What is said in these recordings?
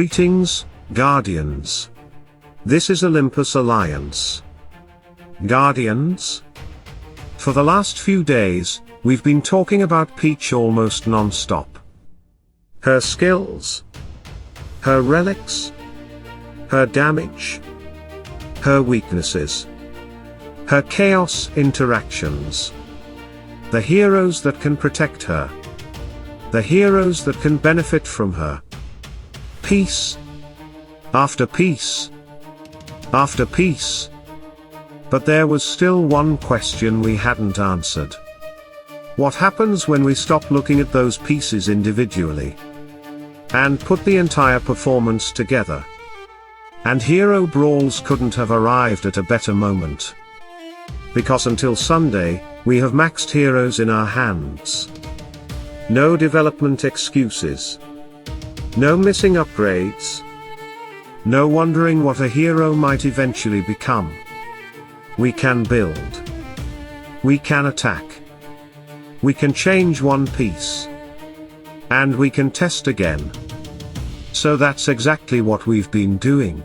Greetings, Guardians. This is Olympus Alliance. Guardians? For the last few days, we've been talking about Peech almost non-stop. Her skills, her relics, her damage, her weaknesses, her chaos interactions. The heroes that can protect her. The heroes that can benefit from her. Piece after piece after piece. But there was still one question we hadn't answered. What happens when we stop looking at those pieces individually and put the entire performance together? And Hero Brawls couldn't have arrived at a better moment. Because until Sunday, we have maxed heroes in our hands. No development excuses. No missing upgrades. No wondering what a hero might eventually become. We can build. We can attack. We can change one piece. And we can test again. So that's exactly what we've been doing.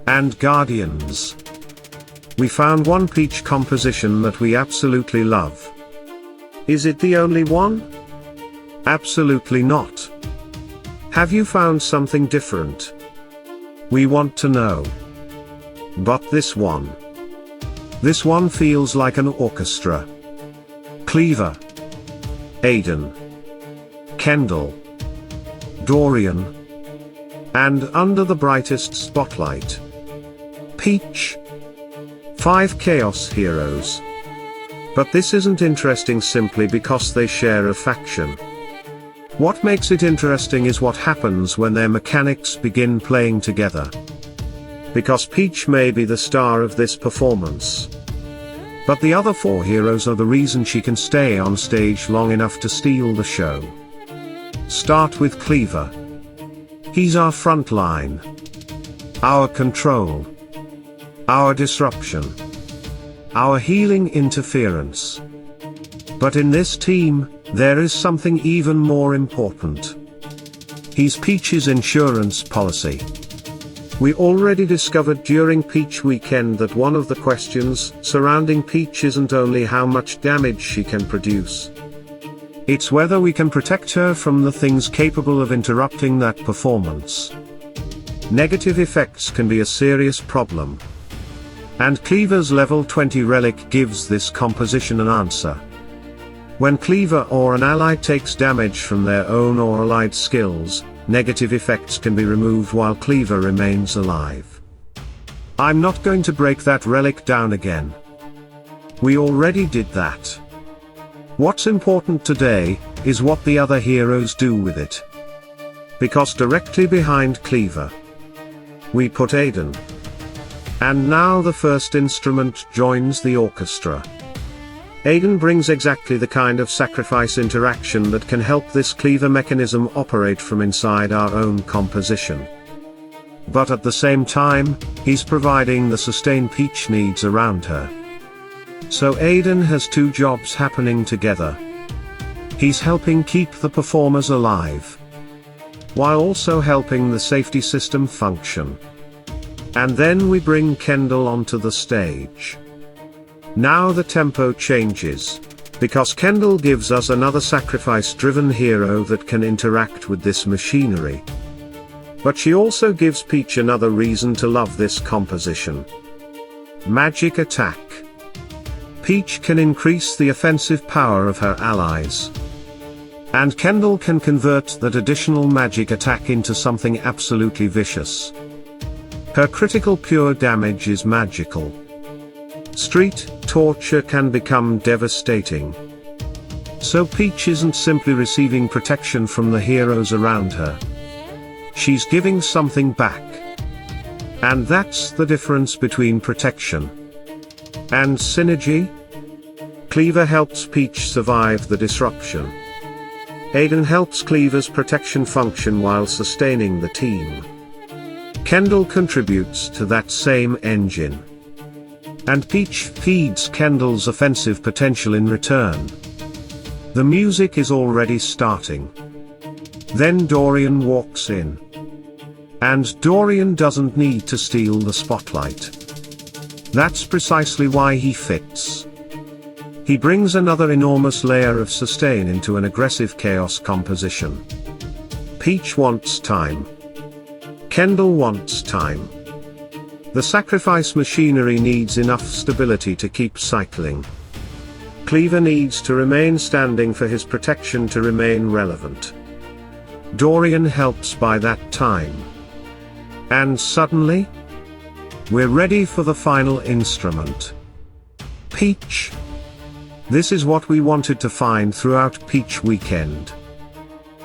And Guardians, we found one Peech composition that we absolutely love. Is it the only one? Absolutely not. Have you found something different? We want to know. But this one feels like an orchestra. Cleaver, Aidan, Kendle, Dorian, and under the brightest spotlight, Peech. 5 Chaos Heroes. But this isn't interesting simply because they share a faction. What makes it interesting is what happens when their mechanics begin playing together. Because Peech may be the star of this performance. But the other 4 heroes are the reason she can stay on stage long enough to steal the show. Start with Cleaver. He's our front line. Our control. Our disruption. Our healing interference. But in this team, there is something even more important. He's Peech's insurance policy. We already discovered during Peech Weekend that one of the questions surrounding Peech isn't only how much damage she can produce. It's whether we can protect her from the things capable of interrupting that performance. Negative effects can be a serious problem. And Cleaver's level 20 relic gives this composition an answer. When Cleaver or an ally takes damage from their own or allied skills, negative effects can be removed while Cleaver remains alive. I'm not going to break that relic down again. We already did that. What's important today is what the other heroes do with it. Because directly behind Cleaver, we put Aidan. And now the first instrument joins the orchestra. Aidan brings exactly the kind of sacrifice interaction that can help this Cleaver mechanism operate from inside our own composition. But at the same time, he's providing the sustain Peech needs around her. So Aidan has 2 jobs happening together. He's helping keep the performers alive, while also helping the safety system function. And then we bring Kendle onto the stage. Now the tempo changes, because Kendle gives us another sacrifice-driven hero that can interact with this machinery. But she also gives Peech another reason to love this composition. Magic attack. Peech can increase the offensive power of her allies. And Kendle can convert that additional magic attack into something absolutely vicious. Her critical pure damage is magical. Street torture can become devastating. So Peech isn't simply receiving protection from the heroes around her. She's giving something back. And that's the difference between protection and synergy. Cleaver helps Peech survive the disruption. Aidan helps Cleaver's protection function while sustaining the team. Kendle contributes to that same engine. And Peech feeds Kendle's offensive potential in return. The music is already starting. Then Dorian walks in. And Dorian doesn't need to steal the spotlight. That's precisely why he fits. He brings another enormous layer of sustain into an aggressive chaos composition. Peech wants time. Kendle wants time. The sacrifice machinery needs enough stability to keep cycling. Cleaver needs to remain standing for his protection to remain relevant. Dorian helps by that time. And suddenly, we're ready for the final instrument. Peech. This is what we wanted to find throughout Peech Weekend.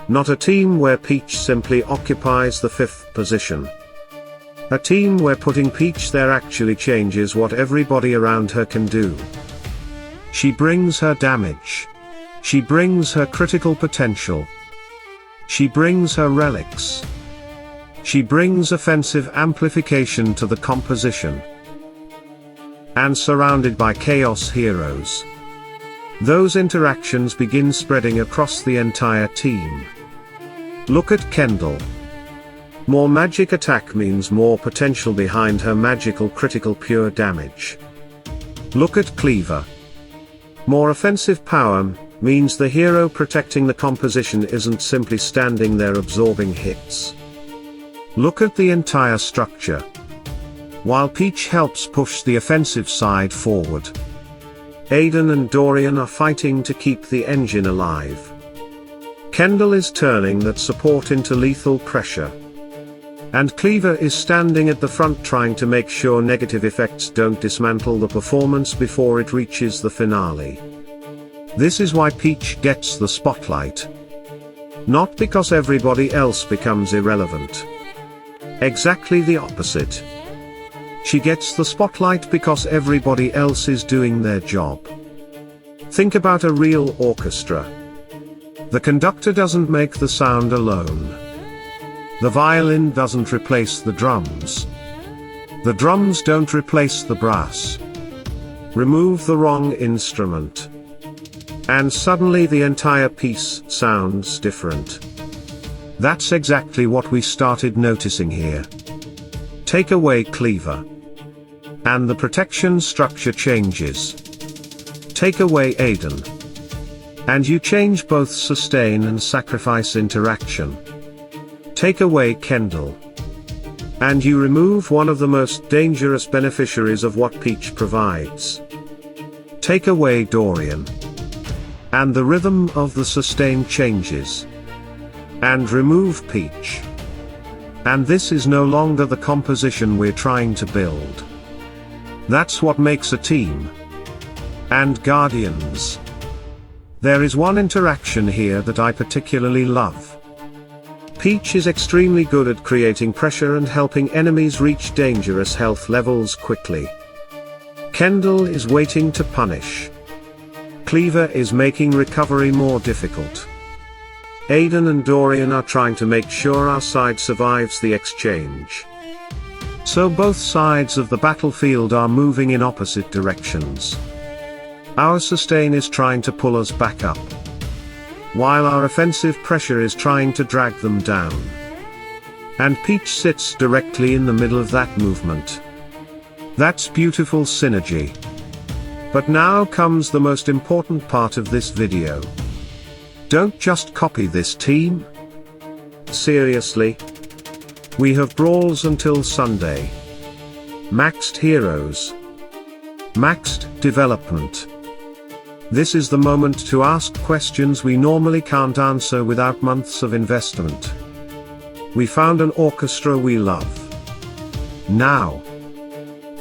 Not a team where Peech simply occupies the 5th position. A team where putting Peech there actually changes what everybody around her can do. She brings her damage. She brings her critical potential. She brings her relics. She brings offensive amplification to the composition. And surrounded by chaos heroes, those interactions begin spreading across the entire team. Look at Kendle. More magic attack means more potential behind her magical critical pure damage. Look at Cleaver. More offensive power means the hero protecting the composition isn't simply standing there absorbing hits. Look at the entire structure. While Peech helps push the offensive side forward, Aidan and Dorian are fighting to keep the engine alive. Kendle is turning that support into lethal pressure. And Cleaver is standing at the front trying to make sure negative effects don't dismantle the performance before it reaches the finale. This is why Peech gets the spotlight. Not because everybody else becomes irrelevant. Exactly the opposite. She gets the spotlight because everybody else is doing their job. Think about a real orchestra. The conductor doesn't make the sound alone. The violin doesn't replace the drums. The drums don't replace the brass. Remove the wrong instrument, and suddenly the entire piece sounds different. That's exactly what we started noticing here. Take away Cleaver, and the protection structure changes. Take away Aidan, and you change both sustain and sacrifice interaction. Take away Kendle, and you remove one of the most dangerous beneficiaries of what Peech provides. Take away Dorian, and the rhythm of the sustain changes. And remove Peech, and this is no longer the composition we're trying to build. That's what makes a team. And Guardians. There is one interaction here that I particularly love. Peech is extremely good at creating pressure and helping enemies reach dangerous health levels quickly. Kendle is waiting to punish. Cleaver is making recovery more difficult. Aidan and Dorian are trying to make sure our side survives the exchange. So both sides of the battlefield are moving in opposite directions. Our sustain is trying to pull us back up, while our offensive pressure is trying to drag them down. And Peech sits directly in the middle of that movement. That's beautiful synergy. But now comes the most important part of this video. Don't just copy this team. Seriously. We have Brawls until Sunday. Maxed heroes. Maxed development. This is the moment to ask questions we normally can't answer without months of investment. We found an orchestra we love. Now,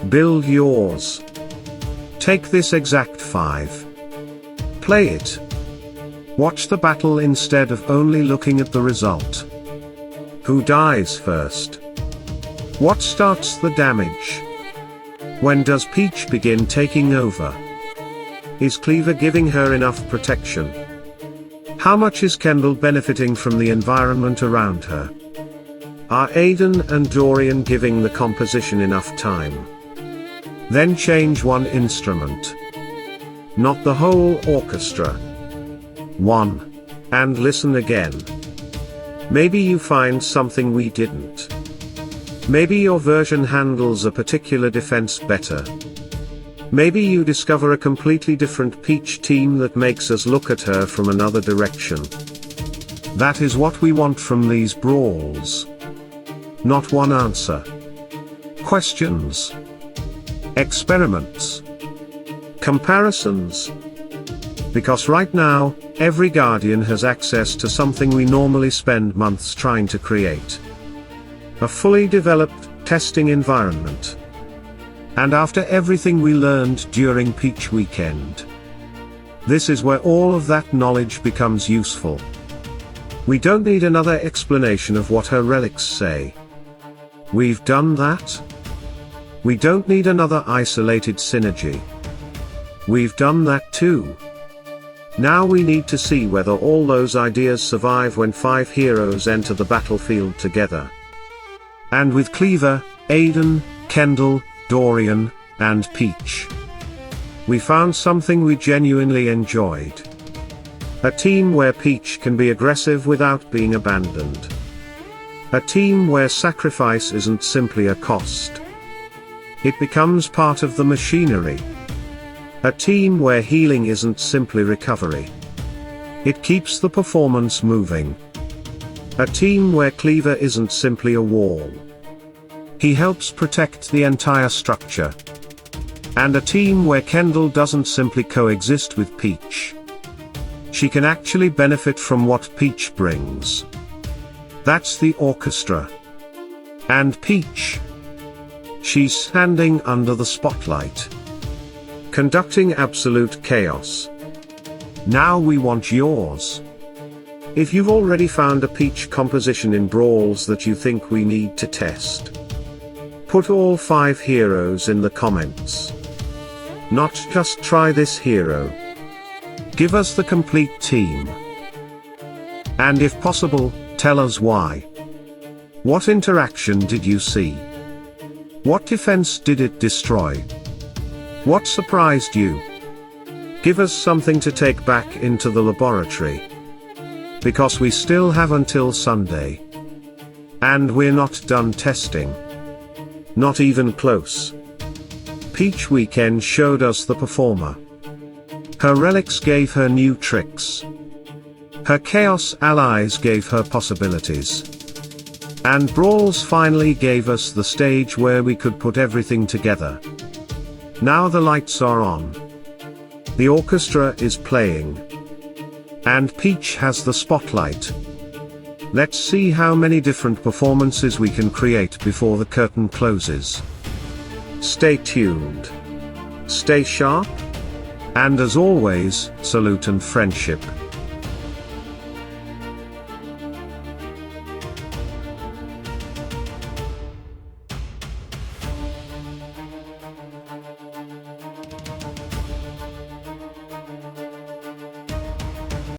build yours. Take this exact 5. Play it. Watch the battle instead of only looking at the result. Who dies first? What starts the damage? When does Peech begin taking over? Is Cleaver giving her enough protection? How much is Kendle benefiting from the environment around her? Are Aidan and Dorian giving the composition enough time? Then change one instrument. Not the whole orchestra. One. And listen again. Maybe you find something we didn't. Maybe your version handles a particular defense better. Maybe you discover a completely different Peech team that makes us look at her from another direction. That is what we want from these brawls. Not one answer. Questions. Experiments. Comparisons. Because right now, every Guardian has access to something we normally spend months trying to create. A fully developed, testing environment. And after everything we learned during Peech Weekend. This is where all of that knowledge becomes useful. We don't need another explanation of what her relics say. We've done that. We don't need another isolated synergy. We've done that too. Now we need to see whether all those ideas survive when 5 heroes enter the battlefield together. And with Cleaver, Aidan, Kendle, Dorian, and Peech. We found something we genuinely enjoyed. A team where Peech can be aggressive without being abandoned. A team where sacrifice isn't simply a cost. It becomes part of the machinery. A team where healing isn't simply recovery. It keeps the performance moving. A team where Cleaver isn't simply a wall. He helps protect the entire structure. And a team where Kendle doesn't simply coexist with Peech. She can actually benefit from what Peech brings. That's the Orchestra. And Peech. She's standing under the spotlight. Conducting absolute chaos. Now we want yours. If you've already found a Peech composition in Brawls that you think we need to test, put all 5 heroes in the comments. Not just try this hero. Give us the complete team. And if possible, tell us why. What interaction did you see? What defense did it destroy? What surprised you? Give us something to take back into the laboratory. Because we still have until Sunday. And we're not done testing. Not even close. Peech Weekend showed us the performer. Her relics gave her new tricks. Her chaos allies gave her possibilities. And Brawls finally gave us the stage where we could put everything together. Now the lights are on. The orchestra is playing. And Peech has the spotlight. Let's see how many different performances we can create before the curtain closes. Stay tuned. Stay sharp. And as always, salute and friendship.